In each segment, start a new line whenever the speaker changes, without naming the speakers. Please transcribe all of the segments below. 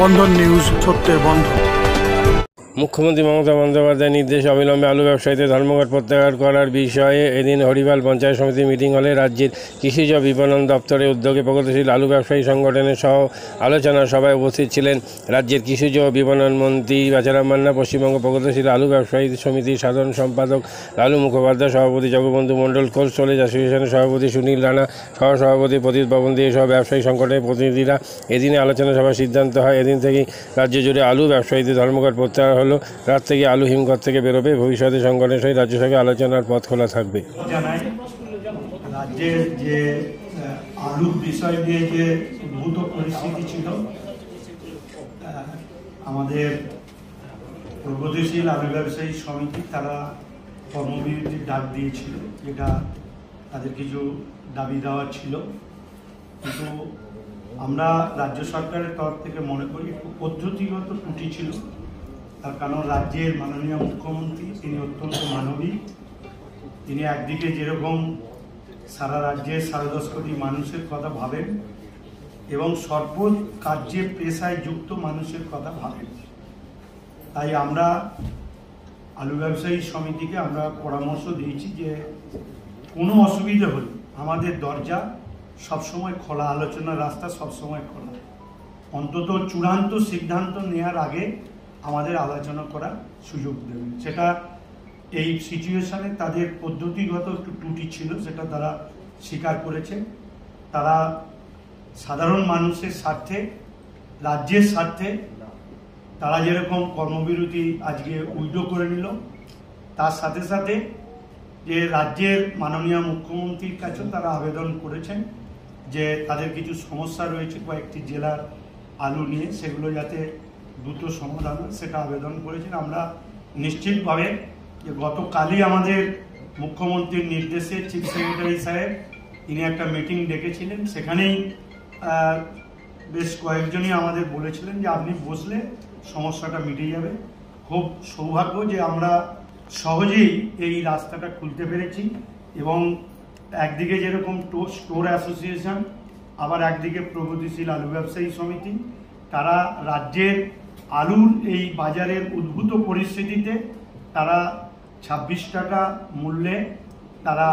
বন্ধন news, সত্যের বন্ধন।
মুখ্যমন্ত্রী মমতা বন্দ্যোপাধ্যায়ের নির্দেশে অবিলম্বে আলু ব্যবসায়ীদের ধর্মঘট প্রত্যাহার করার বিষয়ে এদিন হরিপাল পঞ্চায়েত সমিতির মিটিং হলে রাজ্যের কৃষিজ বিপণন দপ্তরের উদ্যোগে প্রগতিশীল আলু ব্যবসায়ী সংগঠনের সহ আলোচনা সভায় উপস্থিত ছিলেন রাজ্যের কৃষিজ বিপণন মন্ত্রী বাচারাম মান্না, পশ্চিমবঙ্গ প্রগতিশীল আলু ব্যবসায়ী সমিতির সাধারণ সম্পাদক লালু মুখোপাধ্যায়, সভাপতি জগবন্ধু মণ্ডল, কোল্ড স্টোরেজ অ্যাসোসিয়েশনের সভাপতি সুনীল রানা, সহসভাপতি প্রদীপ ভবন্তি সহ ব্যবসায়ী সংগঠনের প্রতিনিধিরা। এদিনে আলোচনা সভায় সিদ্ধান্ত হয় এদিন থেকেই রাজ্য জুড়ে আলু ব্যবসায়ীদের ধর্মঘট প্রত্যাহার হলো। রাত থেকে আলু হিমঘর থেকে বেরোবে। ভবিষ্যতে সংগঠনের সঙ্গে রাজ্য সরকার আলোচনার পথ খোলা থাকবে।
রাজ্যের যে আলুর বিষয় নিয়ে যে উদ্ভূত পরিস্থিতি ছিল, আমাদের প্রগতিশীল আলু ব্যবসায়ী সমিতি তারা কর্মবিরতির ডাক দিয়েছিল, যেটা তাদের কিছু দাবি দেওয়া ছিল। কিন্তু আমরা রাজ্য সরকারের তরফ থেকে মনে করি একটু পদ্ধতিগত ত্রুটি ছিল। তার কারণ রাজ্যের মাননীয় মুখ্যমন্ত্রী তিনি অত্যন্ত মানবিক। তিনি একদিকে যেরকম সারা রাজ্যের 10.5 কোটি মানুষের কথা ভাবেন এবং সর্ব কার্যে পেশায় যুক্ত মানুষের কথা ভাবেন, তাই আমরা আলু ব্যবসায়ী সমিতিকে আমরা পরামর্শ দিয়েছি যে কোনো অসুবিধা হলে আমাদের দরজা সবসময় খোলা, আলোচনার রাস্তা সবসময় খোলা। অন্তত চূড়ান্ত সিদ্ধান্ত নেওয়ার আগে আমাদের আলোচনা করার সুযোগ দেবেন। সেটা এই সিচুয়েশনে তাদের পদ্ধতিগত একটু ত্রুটি ছিল, সেটা তারা স্বীকার করেছে। তারা সাধারণ মানুষের স্বার্থে, রাজ্যের স্বার্থে তারা যেরকম কর্মবিরতি আজকে উইথড্র করে নিল, তার সাথে সাথে যে রাজ্যের মাননীয় মুখ্যমন্ত্রীর কাছে তারা আবেদন করেছেন যে তাদের কিছু সমস্যা রয়েছে কয়েকটি জেলার আলু নিয়ে, সেগুলো যাতে দ্রুত সমাধান হয় সেটা আবেদন করেছেন। আমরা নিশ্চিতভাবে যে গতকালই আমাদের মুখ্যমন্ত্রীর নির্দেশে চিফ সেক্রেটারি সাহেব তিনি একটা মিটিং ডেকেছিলেন, সেখানেই বেশ কয়েকজনই আমাদের বলেছিলেন যে আপনি বসলে সমস্যাটা মিটে যাবে। খুব সৌভাগ্য যে আমরা সহজেই এই রাস্তাটা খুলতে পেরেছি এবং একদিকে যেরকম স্টোর অ্যাসোসিয়েশন, আবার একদিকে প্রগতিশীল আলু ব্যবসায়ী সমিতি, তারা রাজ্যের আলুর এই বাজারের উদ্ভূত পরিস্থিতিতে তারা 26 টাকা মূল্যে তারা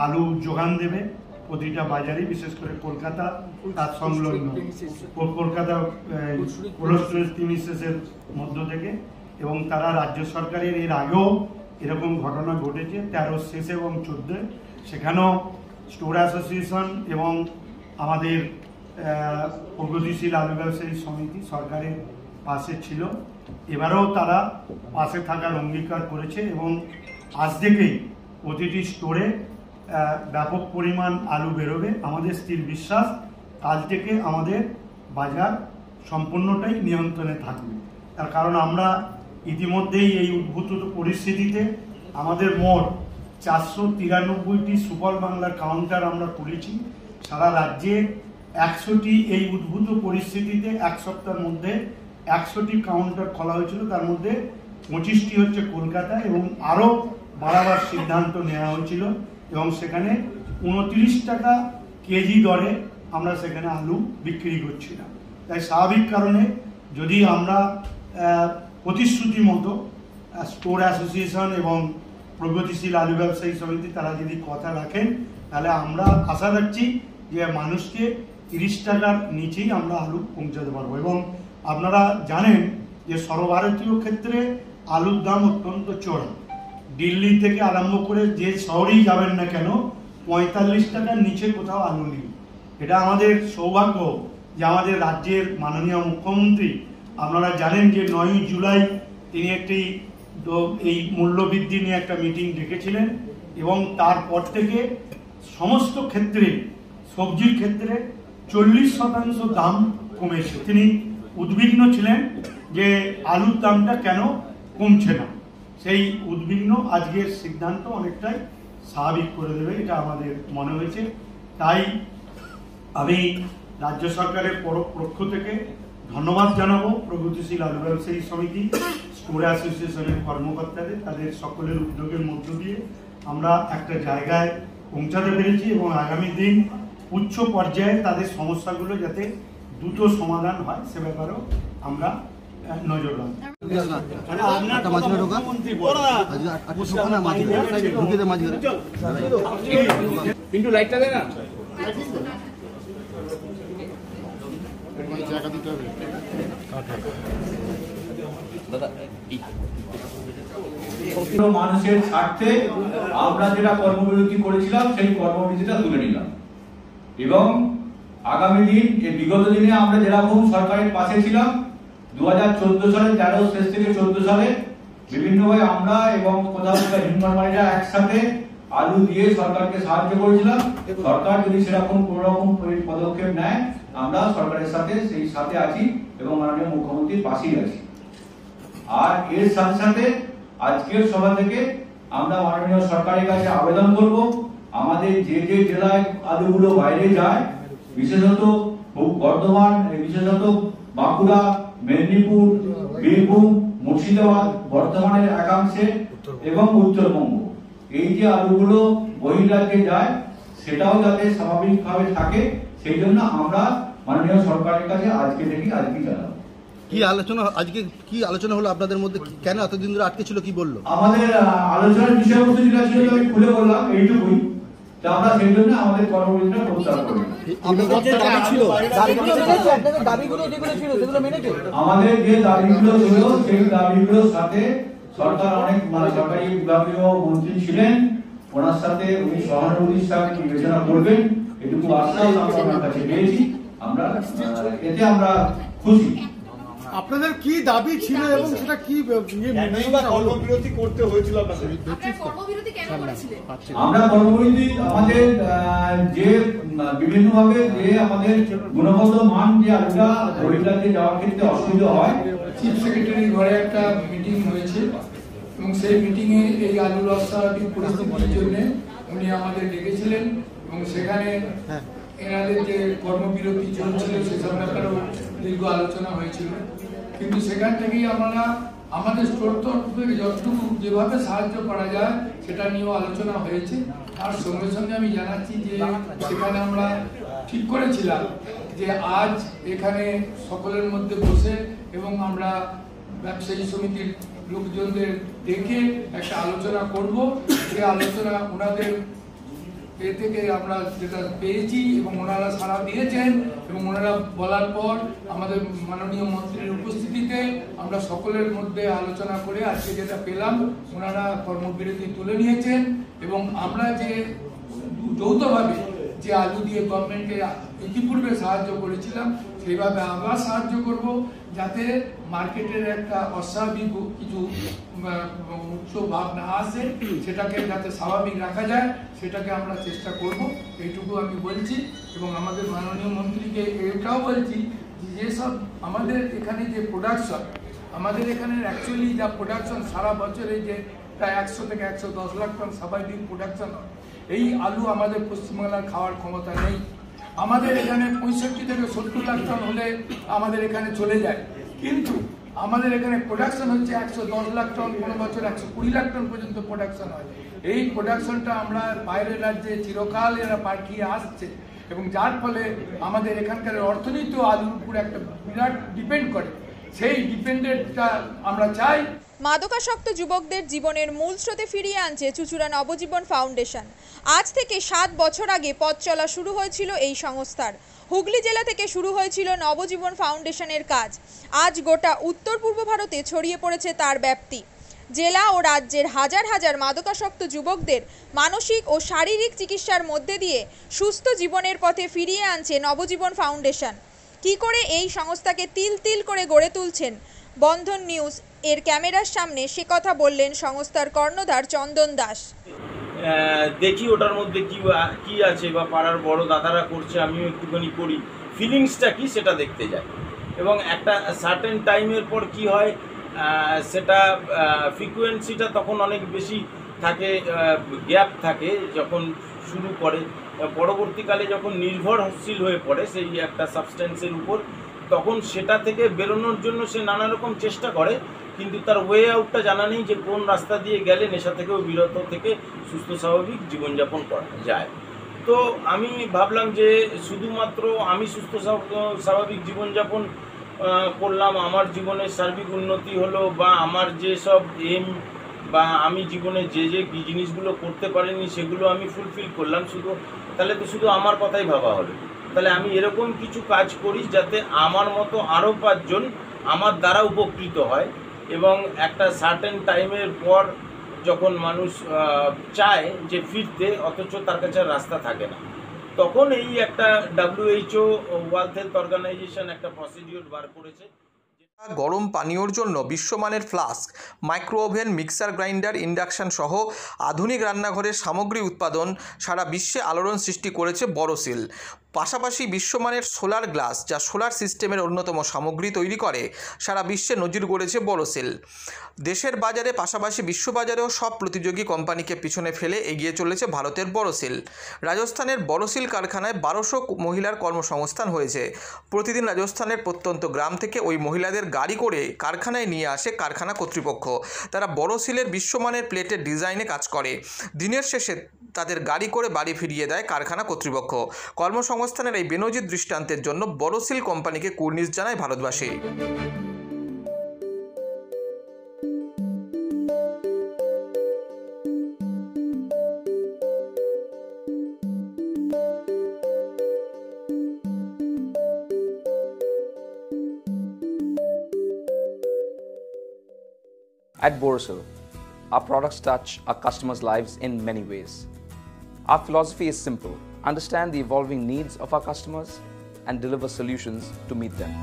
আলু যোগান দেবে প্রতিটা বাজারে, বিশেষ করে কলকাতা তার সংলগ্ন কলকাতা কোল্ড স্টোরেজ প্রিমিসেসের মধ্য থেকে। এবং তারা রাজ্য সরকারের এর আগেও এরকম ঘটনা ঘটেছে 13 শেষে এবং 14, সেখানেও স্টোর অ্যাসোসিয়েশন এবং আমাদের প্রগতিশীল আলু ব্যবসায়ী সমিতি সরকারের পাশে ছিল। এবারেও তারা পাশে থাকার অঙ্গীকার করেছে এবং আজ থেকেই প্রতিটি স্টোরে ব্যাপক পরিমাণ আলু বেরোবে। আমাদের স্থির বিশ্বাস কাল থেকে আমাদের বাজার সম্পূর্ণটাই নিয়ন্ত্রণে থাকবে। তার কারণ আমরা ইতিমধ্যেই এই উদ্ভূত পরিস্থিতিতে আমাদের মোট 493টি সুফল বাংলার কাউন্টার আমরা খুলেছি। সারা রাজ্যে 100টি এই উদ্ভূত পরিস্থিতিতে এক সপ্তাহের মধ্যে 100টি কাউন্টার খোলা হয়েছিল, তার মধ্যে 25টি হচ্ছে কলকাতা এবং আরও বাড়াবার সিদ্ধান্ত নেওয়া হয়েছিল এবং সেখানে 29 টাকা কেজি দরে আমরা সেখানে আলু বিক্রি করছিলাম। তাই স্বাভাবিক কারণে যদি আমরা প্রতিশ্রুতি মতো স্টোর অ্যাসোসিয়েশন এবং প্রগতিশীল আলু ব্যবসায়ী সমিতি তারা যদি কথা রাখেন, তাহলে আমরা আশা রাখছি যে মানুষকে 30 টাকার নিচেই আমরা আলু পৌঁছাতে পারবো। এবং আপনারা জানেন যে সর্বভারতীয় ক্ষেত্রে আলুর দাম অত্যন্ত চড়া। দিল্লি থেকে আরম্ভ করে যে শহরেই যাবেন না কেন 45 টাকার নিচে কোথাও আলু নেই। এটা আমাদের সৌভাগ্য যে আমাদের রাজ্যের মাননীয় মুখ্যমন্ত্রী, আপনারা জানেন যে 9 জুলাই তিনি একটি এই মূল্যবৃদ্ধি নিয়ে একটা মিটিং ডেকেছিলেন এবং তারপর থেকে সমস্ত ক্ষেত্রে সবজির ক্ষেত্রে 40% দাম কমেছে। তিনি উদ্বিগ্ন ছিলেন যে আলুর দামটা কেন কমছে না, সেই উদ্বিগ্ন আজকের সিদ্ধান্ত অনেকটাই স্বাভাবিক করে দেবে এটা আমাদের মনে হয়েছে। তাই আমি রাজ্য সরকারের পক্ষ থেকে ধন্যবাদ জানাবো প্রগতিশীল আলু ব্যবসায়ী সমিতি, স্টোর অ্যাসোসিয়েশনের কর্মকর্তাদের, তাদের সকলের উদ্যোগের মধ্য দিয়ে আমরা একটা জায়গায় পৌঁছাতে পেরেছি এবং আগামী দিন উচ্চ পর্যায়ে তাদের সমস্যাগুলো যাতে দ্রুত সমাধান হয় সে ব্যাপারেও আমরা নজর রাখবো।
পিন্টু লাইটটা দে না।
মানুষের স্বার্থে আমরা যেটা কর্মবিরতি করেছিলাম সেই কর্মবিরতিটা তুলে নিলাম এবং আগামী দিন বিগত দিনে আমরা যেরকম সরকারের পাশে ছিলাম 2014 সালে 13 শেষ থেকে 14 সালে বিভিন্নভাবে আমরা এবং কোথাও হিন্দুমানবাড়িরা একসাথে আলু দিয়ে সরকারকে সাহায্য করেছিলাম। সরকার যদি সেরকম কোন রকম পদক্ষেপ নেয় আমরা সরকারের সাথে সেই সাথে আছি এবং মাননীয় মুখ্যমন্ত্রীর পাশেই আছি। আর এর সাথে সাথে আজকের সভা থেকে আমরা মাননীয় সরকারের কাছে আবেদন করব আমাদের যে যে জেলায় আলুগুলো বাইরে যায় বিশেষত বর্ধমান, বিশেষত বাঁকুড়া, মেদিনীপুর, বীরভূম, মুর্শিদাবাদ, বর্ধমানের একাংশে এবং উত্তরবঙ্গ, এই যে আলুগুলো বহির্রাজ্যে যায় সেটাও যাতে স্বাভাবিকভাবে থাকে সেই জন্য আমরা মাননীয় সরকারের কাছে আজকে জানাবো।
কি আলোচনা হলো আপনাদের মধ্যে? কেন এতদিন ধরে আটকে ছিল, কি বললো?
আমাদের আলোচনার বিষয়বস্তু যেটা ছিল আমি খুলে বললাম এইটুকুই। আমরা সেই জন্য আমাদের কর্মবিরতিটা প্রত্যাহার করি। আমাদের যে দাবিগুলো ছিল সেই দাবিগুলোর সাথে সরকার অনেক সরকারি বিভাগীয় মন্ত্রী ছিলেন, ওনার সাথে উনি সহানুভূতির সাথে বিবেচনা করবেন এটুকু আশ্বাস আমরা ওনার কাছে পেয়েছি। আমরা এতে আমরা খুশি।
আপনাদের কি দাবি ছিল এবং সেটা কি কর্মবিরতি করতে হয়েছিল?
আমরা কর্মবিরতি আমাদের যে বিভিন্নভাবে যে আমাদের গুণগত মান যে আলুটা বহির্রাজ্যে যাওয়ার ক্ষেত্রে অসুবিধা হয়,
চিফ সেক্রেটারির ঘরে একটা মিটিং হয়েছে এবং সেই মিটিংয়ে এই আলুর অস্বাভাবিক পরিস্থিতির জন্য উনি আমাদের ডেকেছিলেন এবং সেখানে এনাদের যে কর্মবিরতি চলছিল সেসব ব্যাপারেও দীর্ঘ আলোচনা হয়েছিল। কিন্তু সেখান থেকেই আমরা আমাদের স্টোর তরফ থেকে যতটুকু যেভাবে সাহায্য করা যায় সেটা নিয়েও আলোচনা হয়েছে। আর সঙ্গে সঙ্গে আমি জানাচ্ছি যে সেখানে আমরা ঠিক করেছিলাম যে আজ এখানে সকলের মধ্যে বসে এবং আমরা ব্যবসায়ী সমিতির লোকজনদের ডেকে একটা আলোচনা করব। যে আলোচনা ওনাদের এ থেকে আমরা যেটা পেয়েছি এবং ওনারা সাড়া দিয়েছেন এবং ওনারা বলার পর আমাদের মাননীয় মন্ত্রীর উপস্থিতিতে আমরা সকলের মধ্যে আলোচনা করে আজকে যেটা পেলাম ওনারা কর্মবিরতি তুলে নিয়েছেন এবং আমরা যে যৌথভাবে যে আলু দিয়ে গভর্নমেন্টকে ইতিপূর্বে সাহায্য করেছিলাম সেইভাবে আবার সাহায্য করব যাতে মার্কেটের একটা অস্বাভাবিক কিছু উচ্চ ভাব না আসে, সেটাকে যাতে স্বাভাবিক রাখা যায় সেটাকে আমরা চেষ্টা করব, এইটুকু আমি বলছি। এবং আমাদের মাননীয় মন্ত্রীকে এটাও বলছি যেসব আমাদের এখানে যে প্রোডাকশন, আমাদের এখানে অ্যাকচুয়ালি যা প্রোডাকশন সারা বছরে যে প্রায় 100 থেকে 110 লাখ টন স্বাভাবিক প্রোডাকশন হয়, এই আলু আমাদের পশ্চিমবাংলার খাওয়ার ক্ষমতা নেই। আমাদের এখানে 65 থেকে 70 লাখ টন হলে আমাদের এখানে চলে যায়, কিন্তু আমাদের এখানে প্রোডাকশন হচ্ছে 110 লাখ টন, কোনো বছর 120 লাখ টন পর্যন্ত প্রোডাকশন হয়। এই প্রোডাকশনটা আমরা বাইরের রাজ্যে চিরকাল এরা পাঠিয়ে আসছে এবং যার ফলে আমাদের এখানকার অর্থনীতিও আলুর উপর একটা বিরাট ডিপেন্ড করে। সেই ডিপেন্ডেন্টটা আমরা চাই।
মাদকাসক্ত যুবকদের জীবনের মূল স্রোতে ফিরিয়ে আনছে চুঁচুড়া নবজীবন ফাউন্ডেশন। আজ থেকে 7 বছর আগে পথ চলা শুরু হয়েছিল এই সংস্থার। হুগলি জেলা থেকে শুরু হয়েছিল নবজীবন ফাউন্ডেশনের কাজ। আজ গোটা উত্তর পূর্ব ভারতে ছড়িয়ে পড়েছে তার ব্যাপ্তি। জেলা ও রাজ্যের হাজার হাজার মাদকাসক্ত যুবকদের মানসিক ও শারীরিক চিকিৎসার মধ্যে দিয়ে সুস্থ জীবনের পথে ফিরিয়ে আনছে নবজীবন ফাউন্ডেশন। কি করে এই সংস্থাকে তিল তিল করে গড়ে তুলছেন বন্ধন নিউজ এর ক্যামেরার সামনে সে কথা বললেন সংস্থার কর্ণধার চন্দন দাস।
দেখি ওটার মধ্যে কি আছে বা পাড়ার বড় দাদারা করছে, আমিও একটুখানি করি, ফিলিংসটা কি সেটা দেখতে যাই। এবং একটা সার্টেন টাইমের পর কি হয় সেটা ফ্রিকোয়েন্সিটা তখন অনেক বেশি থাকে, গ্যাপ থাকে যখন শুরু করে, পরবর্তীকালে যখন নির্ভরশীল হয়ে পড়ে সেই একটা সাবস্টেন্সের উপর, তখন সেটা থেকে বেরোনোর জন্য সে নানা রকম চেষ্টা করে, কিন্তু তার ওয়ে আউটটা জানা নেই যে কোন রাস্তা দিয়ে গেলে নেশা থেকেও বিরত থেকে সুস্থ স্বাভাবিক জীবনযাপন করা যায়। তো আমি ভাবলাম যে শুধুমাত্র আমি সুস্থ স্বাভাবিক জীবনযাপন করলাম, আমার জীবনের সার্বিক উন্নতি হলো, বা আমার যেসব এম বা আমি জীবনে যে জিনিসগুলো করতে পারিনি সেগুলো আমি ফুলফিল করলাম, তাহলে তো শুধু আমার কথাই ভাবা হলো। তাহলে আমি এরকম কিছু কাজ করি যাতে আমার মতো আরও 5 জন আমার দ্বারা উপকৃত হয়, এবং একটা সার্টেন টাইমের পর যখন মানুষ চায় যে ফিরতে, অথচ তার কাছে রাস্তা থাকে না, তখন এই একটা WHO ওয়ার্ল্ড হেলথ অর্গানাইজেশন একটা প্রসিডিওর বার করেছে।
গরম পানীয়র জন্য বিশ্বমানের flask, micro oven, mixer grinder, induction সহ আধুনিক রান্নাঘরের সামগ্রী উৎপাদন সারা বিশ্বে আলোড়ন সৃষ্টি করেছে বোরোসিল। পাশাপাশি বিশ্বমানের সোলার গ্লাস, যা সোলার সিস্টেমের অন্যতম সামগ্রী তৈরি করে, সারা বিশ্বে নজির গড়েছে বোরোসিল। দেশের বাজারে পাশাপাশি বিশ্ববাজারেও সব প্রতিযোগী কোম্পানিকে পিছনে ফেলে এগিয়ে চলেছে ভারতের বোরোসিল। রাজস্থানের বোরোসিল কারখানায় 1200 মহিলার কর্মসংস্থান হয়েছে। প্রতিদিন রাজস্থানের প্রত্যন্ত গ্রাম থেকে ওই মহিলাদের গাড়ি করে কারখানায় নিয়ে আসে কারখানা কর্তৃপক্ষ। তারা বোরোসিলের বিশ্বমানের প্লেটের ডিজাইনে কাজ করে। দিনের শেষে তাদের গাড়ি করে বাড়ি ফিরিয়ে দেয় কারখানা কর্তৃপক্ষ। কর্মসংস্থানের এই বেনজির দৃষ্টান্তের জন্য বোরোসিল কোম্পানিকে কুর্নিশ জানায় ভারতবাসী।
At Borosil, our products touch our customers' lives in many ways. Our philosophy is simple: understand the evolving needs of our customers and deliver solutions to meet them.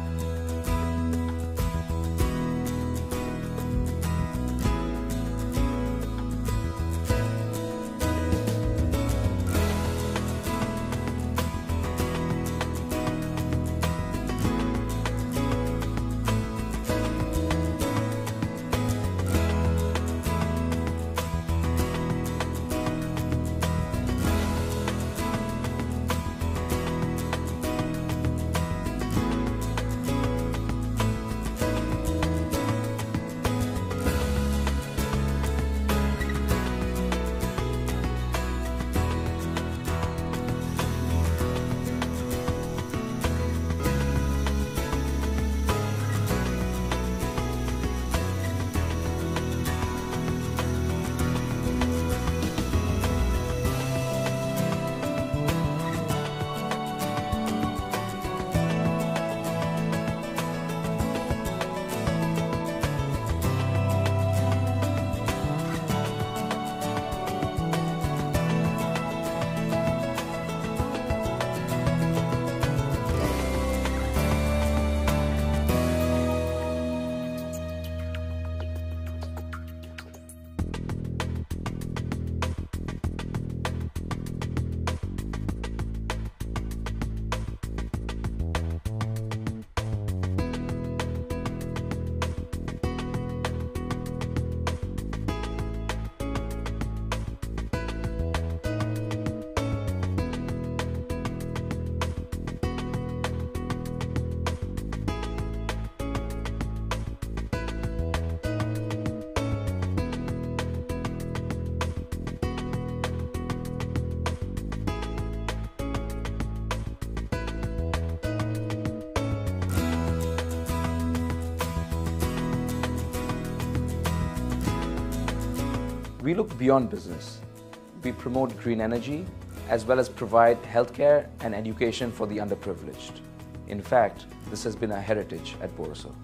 We look beyond business. We promote green energy as well as provide healthcare and education for the underprivileged. In fact, this has been our heritage at Borosil.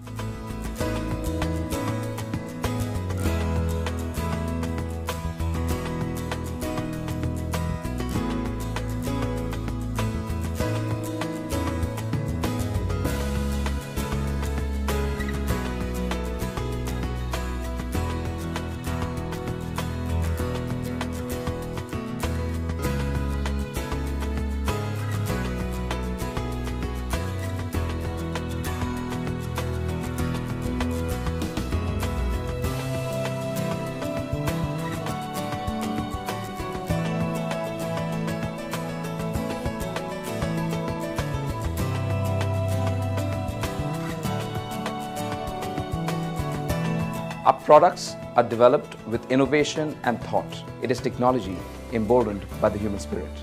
Our products are developed with innovation and thought. It is technology emboldened by the human spirit.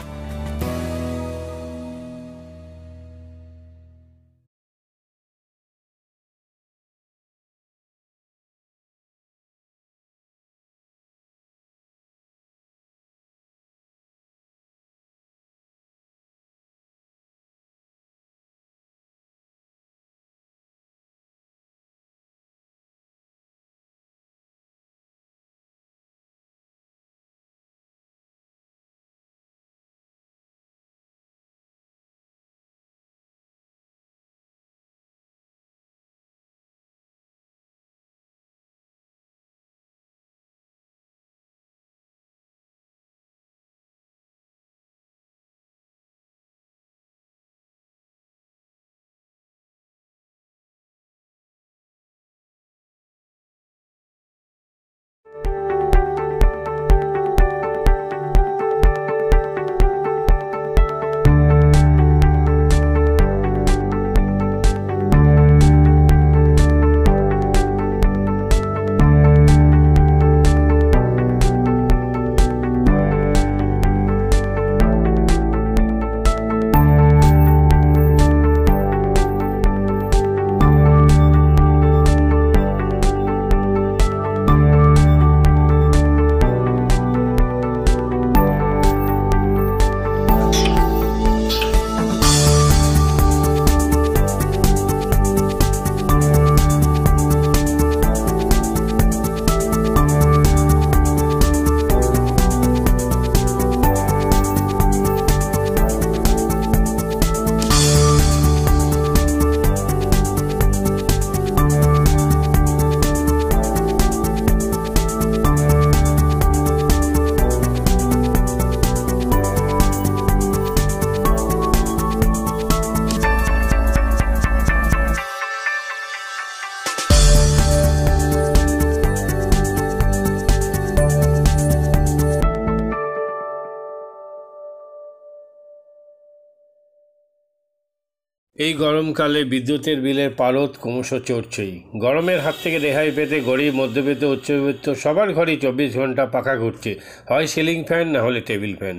এই গরমকালে বিদ্যুতের বিলের পারদ ক্রমশ চড়ছেই। গরমের হাত থেকে রেহাই পেতে গরিব, মধ্যবিত্ত, উচ্চবিত্ত সবার ঘরেই 24 ঘন্টা পাখা ঘুরছে, হয় সিলিং ফ্যান না হলে টেবিল ফ্যান।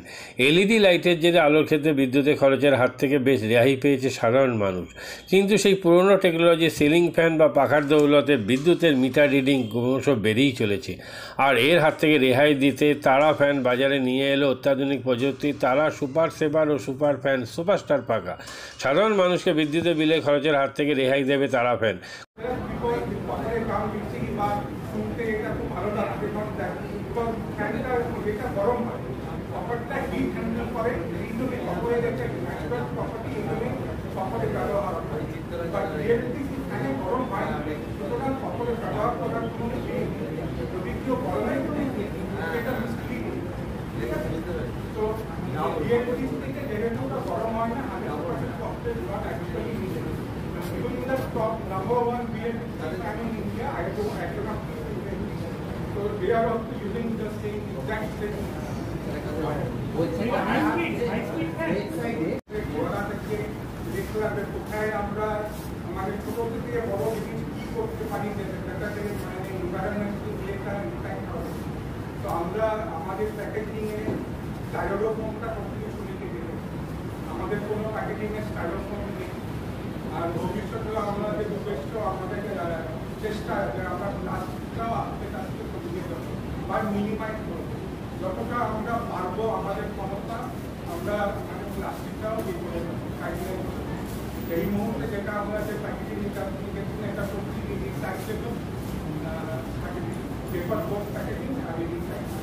এলইডি লাইটের জেরে আলোর ক্ষেত্রে বিদ্যুতের খরচের হাত থেকে বেশ রেহাই পেয়েছে সাধারণ মানুষ। কিন্তু সেই পুরনো টেকনোলজি সিলিং ফ্যান বা পাখার দৌলতে বিদ্যুতের মিটার রিডিং ক্রমশ বেড়েই চলেছে। আর এর হাত থেকে রেহাই দিতে তারা ফ্যান বাজারে নিয়ে এলো অত্যাধুনিক প্রযুক্তি তারা সুপার সেভার ও সুপার ফ্যান সুপারস্টার পাখা। সাধারণ মানুষকে বিদ্যুতের বিলে খরচের হাত থেকে রেহাই দেবে তারা fan.
Top number one BLDC fan in India. I don't have to. So they are also using the same exact same. কোথায় আমরা আমাদের ছোট থেকে বড় জিনিস কি করতে পারি যেটা থেকে মানে এনভায়রনমেন্টাল একটা ইম্প্যাক্ট হবে। তো আমরা আমাদের প্যাকেজিং এ স্টাইরোফোমটা কমপ্লিট শুনে গেছি। আমাদের কোনো প্যাকেজিং এ স্টাইরোফোম নেই। আর ভবিষ্যতে আমরা যে যথেষ্ট আমাদের চেষ্টা যে আমরা প্লাস্টিকটাও আস্তে আস্তে কমিয়ে দেবো বা মিনিমাইজ করবো যতটা আমরা পারবো আমাদের ক্ষমতা আমরা মানে প্লাস্টিকটাও ইয়ে করে দেবো সাইকেল। এই মুহূর্তে যেটা আমরা যে প্যাকেজিং এটা করছি recycle packaging paper board packaging আর রিসাইকেল